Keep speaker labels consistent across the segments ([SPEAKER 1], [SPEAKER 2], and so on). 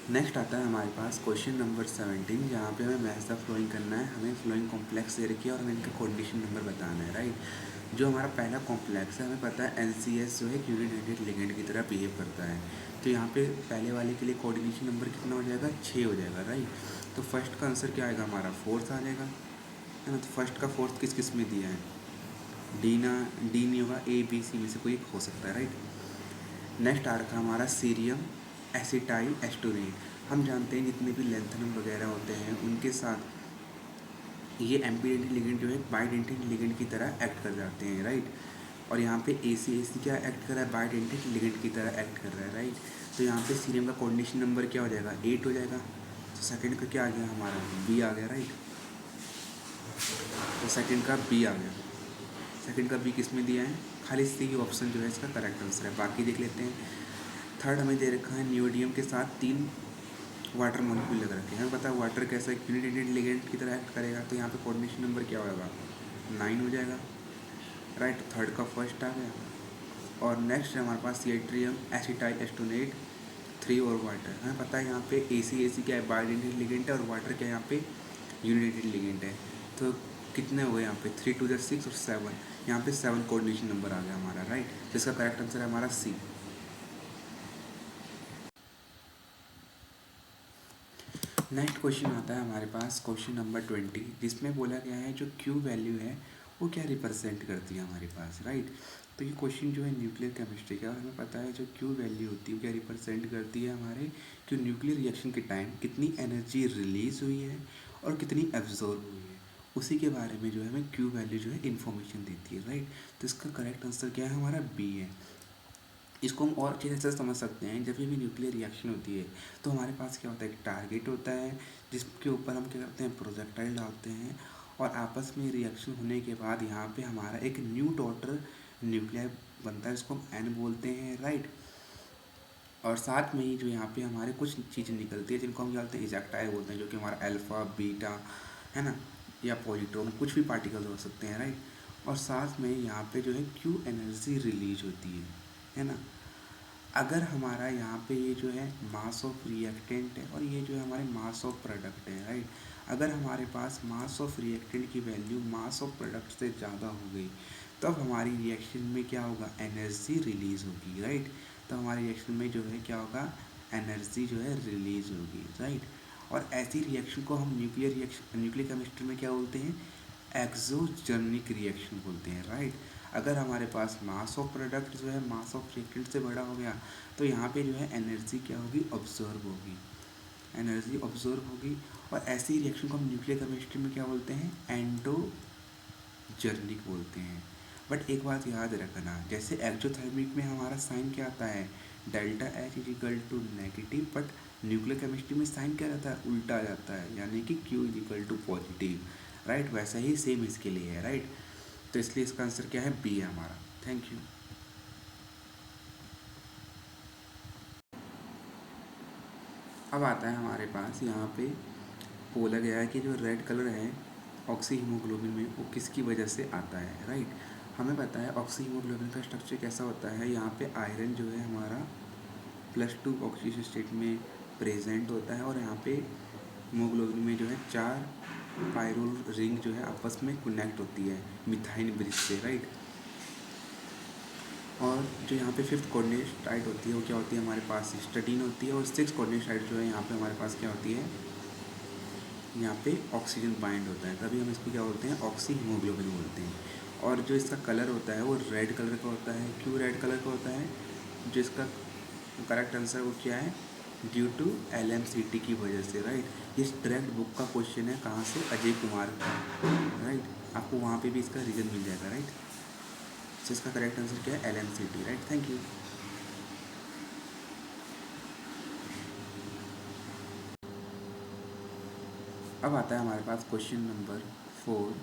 [SPEAKER 1] Next आता है हमारे पास क्वेश्चन नंबर 17, जहाँ पे हमें मैच द फ्लोइंग करना है। हमें फ्लोइंग कॉम्प्लेक्स दे रखी है और हमें इनका कोऑर्डिनेशन नंबर बताना है, राइट। जो हमारा पहला कॉम्प्लेक्स है, हमें पता है NCS जो है यूनिडेटेड लिगेंड की तरह बिहेव करता है। तो यहाँ पे पहले वाले के लिए कोऑर्डिनेशन नंबर कितना हो जाएगा, 6 हो जाएगा, राइट। तो फर्स्ट का आंसर क्या आएगा, हमारा फोर्थ आ जाएगा, है ना। तो फर्स्ट का फोर्थ किस किस में दिया है, डी नहीं होगा, ABC में से कोई एक हो सकता है, राइट। नेक्स्ट आ रखा हमारा सीरियम एसिटाइल एस्टोरेट। हम जानते हैं जितने भी लेंथनम वगैरह होते हैं उनके साथ ये एम्पीडेंटिक लिगेंड जो है बाइडेंटिक लिगेंड की तरह एक्ट कर जाते हैं, राइट। और यहाँ पे AC क्या एक्ट कर रहा है, बाइडेंटिक लिगेंड की तरह एक्ट कर रहा है, राइट। तो यहाँ पे सीरियम का कोऑर्डिनेशन नंबर क्या हो जाएगा, 8 हो जाएगा। तो सेकंड का क्या आ गया, हमारा B आ गया, राइट। तो सेकंड का B आ गया। सेकंड का B किस में दिया है, खाली सी ऑप्शन जो है इसका करेक्ट आंसर है। बाकी देख लेते हैं। थर्ड हमें दे रखा है न्यूडियम के साथ 3 वाटर मॉलिक्यूल लग रखे हैं। हमें पता है वाटर कैसा यूनिडेटेड लिगेंड की तरह एक्ट करेगा। तो यहाँ पे कोऑर्डिनेशन नंबर क्या होगा, 9 हो जाएगा, राइट। थर्ड का फर्स्ट आ गया। और नेक्स्ट है हमारे पास सीएट्रियम एसिटाइल एस्टोनेट 3 और वाटर। हमें पता है यहाँ पे AC क्या है, बाइडेंटिक लिगेंड है, और वाटर क्या है यहाँ पे यूनिडेटेड लिगेंड है। तो कितने हो गए यहाँ पे, 3 2 6 और 7। यहाँ पे 7 कोऑर्डिनेशन नंबर आ गया हमारा, राइट। जिसका करेक्ट आंसर है हमारा C। नेक्स्ट क्वेश्चन आता है हमारे पास क्वेश्चन नंबर 20, जिसमें बोला गया है जो Q वैल्यू है वो क्या रिप्रेजेंट करती है हमारे पास, राइट। तो ये क्वेश्चन जो है न्यूक्लियर केमिस्ट्री का, और हमें पता है जो Q वैल्यू होती है वो क्या रिप्रेजेंट करती है हमारे, कि न्यूक्लियर रिएक्शन के टाइम कितनी एनर्जी रिलीज हुई है और कितनी एब्जॉर्ब हुई है, उसी के बारे में जो है हमें Q वैल्यू जो है इन्फॉर्मेशन देती है, राइट। तो इसका करेक्ट आंसर क्या है, हमारा B है। इसको हम और अच्छे से समझ सकते हैं। जब भी न्यूक्लियर रिएक्शन होती है तो हमारे पास क्या होता है, एक टारगेट होता है जिसके ऊपर हम क्या करते हैं, प्रोजेक्टाइल डालते हैं, और आपस में रिएक्शन होने के बाद यहाँ पे हमारा एक न्यू डॉटर न्यूक्लियर बनता है, जिसको हम N बोलते हैं, राइट। और साथ में ही जो यहाँ पे हमारे कुछ चीज़ें निकलती है जिनको हम क्या बोलते हैं, इजेक्टाइल बोलते हैं, जो कि हमारा अल्फ़ा बीटा है ना, या पॉजिट्रॉन, कुछ भी पार्टिकल हो सकते हैं, राइट। और साथ में यहाँ पे जो है Q एनर्जी रिलीज होती है ना। अगर हमारा यहाँ पे ये जो है मास ऑफ रिएक्टेंट है और ये जो है हमारे मास ऑफ प्रोडक्ट है, राइट। अगर हमारे पास मास ऑफ रिएक्टेंट की वैल्यू मास ऑफ प्रोडक्ट से ज़्यादा हो गई, तब हमारी रिएक्शन में क्या होगा, एनर्जी रिलीज़ होगी, राइट। तो हमारी रिएक्शन में जो है क्या होगा, एनर्जी जो है रिलीज़ होगी, राइट। और ऐसी रिएक्शन को हम न्यूक्लियर केमिस्ट्री में क्या बोलते हैं, एक्सोजर्निक रिएक्शन बोलते हैं, राइट। अगर हमारे पास मास ऑफ प्रोडक्ट जो है मास ऑफ रिएक्टेंट से बड़ा हो गया, तो यहाँ पे जो है एनर्जी क्या होगी, ऑब्जर्व होगी, एनर्जी ऑब्जर्व होगी। और ऐसी रिएक्शन को हम न्यूक्लियर केमिस्ट्री में क्या बोलते हैं, एंडोजर्निक बोलते हैं। बट एक बात याद रखना, जैसे एक्जोथर्मिक में हमारा साइन क्या आता है, delta H equal to negative, but nuclear chemistry में साइन क्या रहता है, उल्टा आ जाता है, यानी कि Q equal to positive, right. वैसा ही सेम इसके लिए है, राइट। तो इसलिए इसका आंसर क्या है, B है हमारा। Thank you. अब आता है हमारे पास यहाँ पे बोला गया है कि जो रेड कलर है ऑक्सी हीमोग्लोबिन में, वो किसकी वजह से आता है, राइट। हमें पता है ऑक्सी हीमोग्लोबिन का स्ट्रक्चर कैसा होता है। यहाँ पे आयरन जो है हमारा +2 ऑक्सीजन स्टेट में प्रेजेंट होता है, और यहाँ पे हीमोग्लोबिन में जो है 4 पायरोल रिंग जो है आपस में कनेक्ट होती है मिथाइन ब्रिज से, राइट। और जो यहाँ पे 5th कोऑर्डिनेट साइट होती है वो क्या होती है, हमारे पास सिस्टीन होती है। और 6th कोऑर्डिनेट साइट जो है यहाँ पे हमारे पास क्या होती है, यहाँ पे ऑक्सीजन बाइंड होता है, तभी हम इसको क्या बोलते हैं, ऑक्सी हीमोग्लोबिन बोलते हैं। और जो इसका कलर होता है वो रेड कलर का होता है। क्यों रेड कलर का होता है, जो इसका करेक्ट आंसर वो क्या है, ड्यू टू LMCT की वजह से, राइट। इस डायरेक्ट बुक का क्वेश्चन है, कहाँ से, अजय कुमार का, राइट। आपको वहाँ पे भी इसका रीज़न मिल जाएगा, राइट। तो इसका करेक्ट आंसर क्या है, LMCT, राइट। Thank you. अब आता है हमारे पास क्वेश्चन नंबर 4,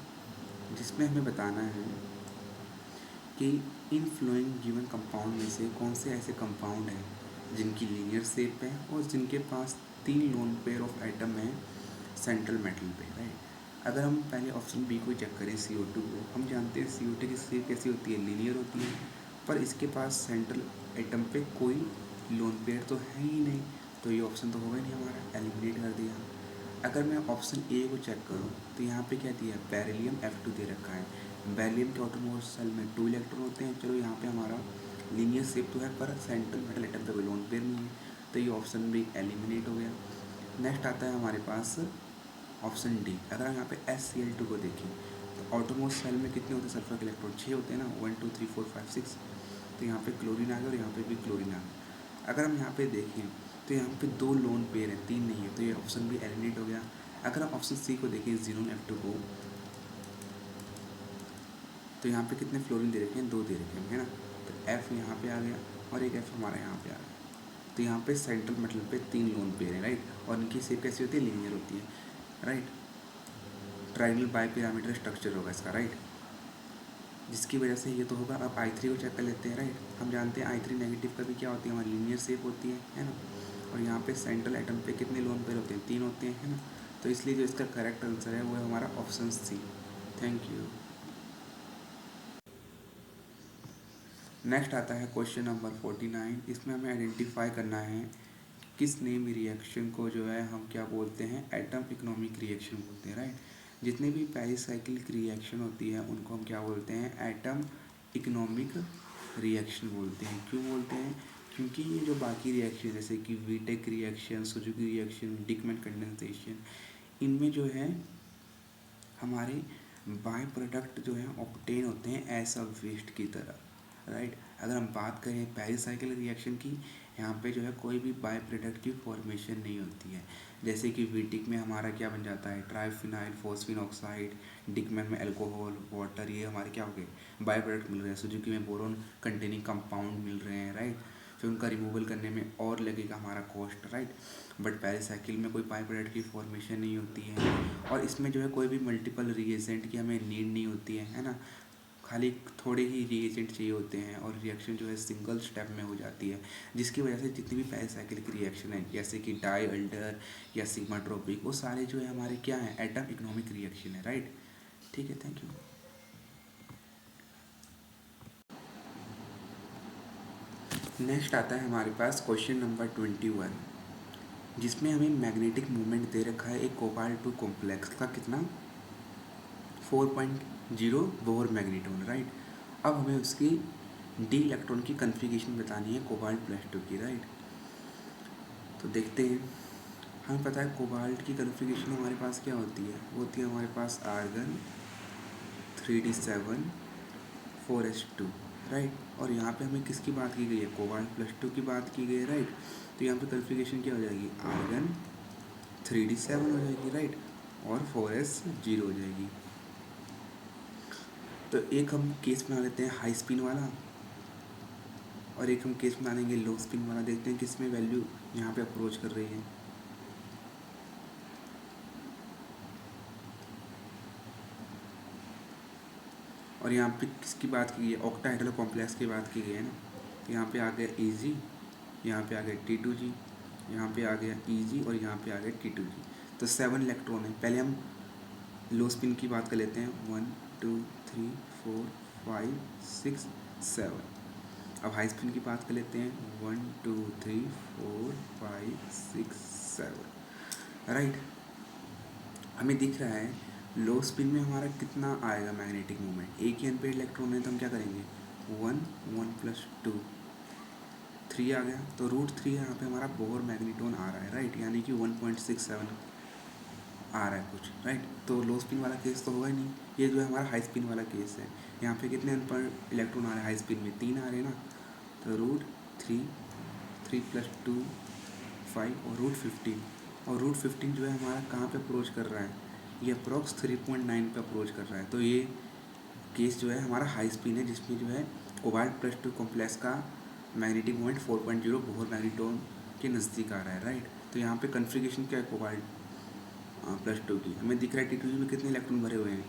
[SPEAKER 1] जिसमें हमें बताना है कि इन फ्लोइंग गिवन कंपाउंड में से कौन से ऐसे कंपाउंड हैं जिनकी लीनियर शेप है और जिनके पास 3 लोन पेयर ऑफ एटम है सेंट्रल मेटल पे, राइट। अगर हम पहले ऑप्शन बी को चेक करें, CO2 को, हम जानते हैं CO2 की शेप कैसी होती है, लीनियर होती है, पर इसके पास सेंट्रल एटम पे कोई लोन पेयर तो है ही नहीं। तो ये ऑप्शन तो होगा ही नहीं हमारा, एलिमिनेट कर दिया। अगर मैं ऑप्शन ए को चेक करूँ तो यहाँ पे क्या दिया है, बेरिलियम F2 दे रखा है। बेरिलियम के आउटरमोस्ट शेल में 2 इलेक्ट्रॉन होते हैं। चलो यहाँ पे हमारा लीनियर शेप तो है पर सेंट्रल मेटल एटम का लोन पेयर नहीं है, तो ये ऑप्शन भी एलिमिनेट हो गया। नेक्स्ट आता है हमारे पास ऑप्शन डी। अगर हम यहाँ पे SCl2 को देखें तो आउटरमोस्ट शेल में कितने होते हैं सल्फर के इलेक्ट्रॉन, 6 होते हैं ना, 1 2 3 4 5 6। तो यहाँ पे क्लोरीन आ गया और यहाँ पे भी क्लोरीन आ गया। अगर हम यहाँ पे देखें तो यहाँ पे 2 लोन पेयर हैं, 3 नहीं है, तो ये ऑप्शन भी एलिमिनेट हो गया। अगर हम ऑप्शन सी को देखें ज़ीनोन F2 को, तो यहाँ पे कितने फ्लोरीन दे रखे हैं, 2 दे रखे हैं, है ना। तो F यहाँ पे आ गया और एक F हमारा यहाँ पे आ गया। तो यहाँ पे सेंट्रल मेटल पे 3 लोन पेयर हैं, राइट। और इनकी शेप कैसी होती है, लीनियर होती है, right. Triangle bi pyramidal structure होगा इसका, राइट, जिसकी वजह से ये तो होगा। अब I3 को चेक कर लेते हैं, राइट। हम जानते हैं I3 नेगेटिव का भी क्या होती है, हमारी लीनियर शेप होती है ना। और यहाँ पे सेंट्रल एटम पे कितने लोन पेयर होते हैं, 3 होते हैं, है ना। तो इसलिए जो इसका करेक्ट आंसर है वो है हमारा option C. Thank you. Next आता है क्वेश्चन नंबर 49। इसमें हमें आइडेंटिफाई करना है किस नेम रिएक्शन को जो है हम क्या बोलते हैं, एटम इकोनॉमिक रिएक्शन बोलते हैं, राइट। जितने भी पेरिसाइक्लिक रिएक्शन होती है उनको हम क्या बोलते हैं, एटम इकोनॉमिक रिएक्शन बोलते हैं। क्यों बोलते हैं, क्योंकि ये जो बाकी रिएक्शन जैसे कि Wittig reaction, Suzuki reaction, Dieckmann condensation, इनमें जो है हमारे बाय प्रोडक्ट जो है ऑब्टेन होते हैं एज अ वेस्ट की तरह, राइट। अगर हम बात करें पेरिसाइक्लिक रिएक्शन की, यहाँ पे जो है कोई भी बाय प्रोडक्ट की फॉर्मेशन नहीं होती है। जैसे कि वीटिक में हमारा क्या बन जाता है, ट्राइफिनाइल फॉस्फिन ऑक्साइड, डिकमैन में अल्कोहल वाटर, ये हमारे क्या हो गए, बाय प्रोडक्ट मिल रहे हैं। सुजुकी में बोरोन कंटेनिंग कंपाउंड मिल रहे हैं, राइट। फिर उनका रिमूवल करने में और लगेगा हमारा कॉस्ट, राइट। बट पेरिसाइकिल में कोई बाय प्रोडक्ट की फॉर्मेशन नहीं होती है और इसमें जो है कोई भी मल्टीपल रिएजेंट की हमें नीड नहीं होती है ना। खाली थोड़े ही रिएजेंट चाहिए होते हैं और रिएक्शन जो है सिंगल स्टेप में हो जाती है, जिसकी वजह से जितनी भी पेरिसाइक्लिक रिएक्शन है जैसे कि डाई अल्डर या सिग्माट्रोपिक, वो सारे जो है हमारे क्या हैं, एटम इकोनॉमिक रिएक्शन है, राइट। ठीक है, थैंक यू। नेक्स्ट आता है हमारे पास क्वेश्चन नंबर 21, जिसमें हमें मैग्नेटिक मूवमेंट दे रखा है एक कोबाल्ट 2 कॉम्प्लेक्स का, कितना, 4.0 बोहर मैग्नेटॉन, राइट। अब हमें उसकी डी इलेक्ट्रॉन की कन्फिगरेशन बतानी है कोबाल्ट +2 की, राइट। तो देखते हैं। हमें पता है कोबाल्ट की कन्फिगरेशन हमारे पास क्या होती है, वो होती है हमारे पास आर्गन 3d7 4s2, राइट। और यहाँ पे हमें किसकी बात की गई है, कोबाल्ट +2 की बात की गई है, राइट। तो यहाँ पे कन्फिगरेशन क्या हो जाएगी, आर्गन 3d7 हो जाएगी, राइट, और 4s0 हो जाएगी। तो एक हम केस बना लेते हैं हाई स्पिन वाला और एक हम केस बना देंगे लो स्पिन वाला। देखते हैं किस में वैल्यू यहाँ पे अप्रोच कर रही है। और यहाँ पे किसकी बात की गई है, ऑक्टाहेड्रल कॉम्प्लेक्स की बात की गई है ना। तो यहाँ पे आ गया Ag, यहाँ पे आ गया T2G, यहाँ पे आ गया Eg और यहाँ पे आ गया T2G। तो 7 इलेक्ट्रॉन है। पहले हम लो स्पिन की बात कर लेते हैं, 1 2 3 4 5 6 7। अब हाई स्पिन की बात कर लेते हैं, 1 2 3 4 5 6 7, राइट। हमें दिख रहा है लो स्पिन में हमारा कितना आएगा मैग्नेटिक मोमेंट, एक ही अनपेड इलेक्ट्रॉन है, तो हम क्या करेंगे, 1 1 + 2 3 आ गया। तो √3 यहाँ पे हमारा बोहर मैग्नेटॉन आ रहा है, राइट, यानी कि 1.67 आ रहा है कुछ, राइट। तो लो स्पिन वाला केस तो होगा ही नहीं, ये जो है हमारा हाई स्पिन वाला केस है। यहाँ पे कितने अनपेड इलेक्ट्रॉन आ रहे हैं हाई स्पिन में, 3 आ रहे हैं ना। तो √3 3 + 2 5 और √15, और √15 जो है हमारा कहाँ पे अप्रोच कर रहा है, ये अप्रोक्स 3.9 पे अप्रोच कर रहा है। तो ये केस जो है हमारा हाई स्पिन है, जिसमें जो है कोबाल्ट +2 कॉम्प्लेक्स का मैग्नेटिक मोमेंट 4.0 बोहर मैग्नेटॉन के नज़दीक आ रहा है, राइट। तो यहाँ पे कन्फिगरेशन क्या है कोबाल्ट +2 की, हमें दिख रहा है T2G में कितने इलेक्ट्रॉन भरे हुए हैं,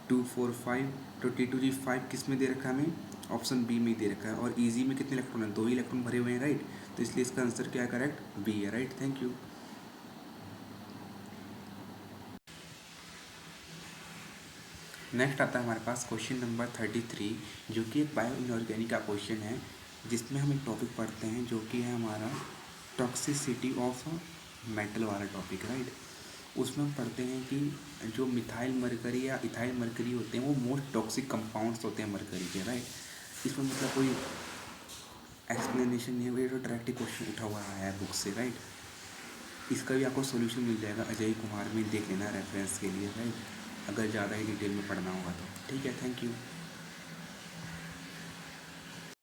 [SPEAKER 1] 2 4 5। तो T2G 5 किस में दे रखा है, हमें ऑप्शन बी में दे रखा है। और Eg में कितने इलेक्ट्रॉन है, 2 ही इलेक्ट्रॉन भरे हुए हैं, राइट। तो इसलिए इसका आंसर क्या है, करेक्ट बी है, राइट। Thank you. नेक्स्ट आता है हमारे पास क्वेश्चन नंबर 33, जो कि एक बायो इनऑर्गेनिक का क्वेश्चन है, जिसमें हम एक टॉपिक पढ़ते हैं जो कि है हमारा टॉक्सिसिटी ऑफ मेटल वाला टॉपिक, राइट। उसमें हम पढ़ते हैं कि जो मिथाइल मरकरी या इथाइल मरकरी होते हैं वो मोस्ट टॉक्सिक कंपाउंड्स होते हैं मरकरी के, राइट। इसमें मतलब कोई एक्सप्लेनेशन नहीं है, ये जो डायरेक्ट क्वेश्चन उठा हुआ है बुक से, राइट। इसका भी आपको सॉल्यूशन मिल जाएगा अजय कुमार में, देख लेना रेफरेंस के लिए, राइट, अगर ज़्यादा ही डिटेल में पढ़ना होगा तो। ठीक है, थैंक यू।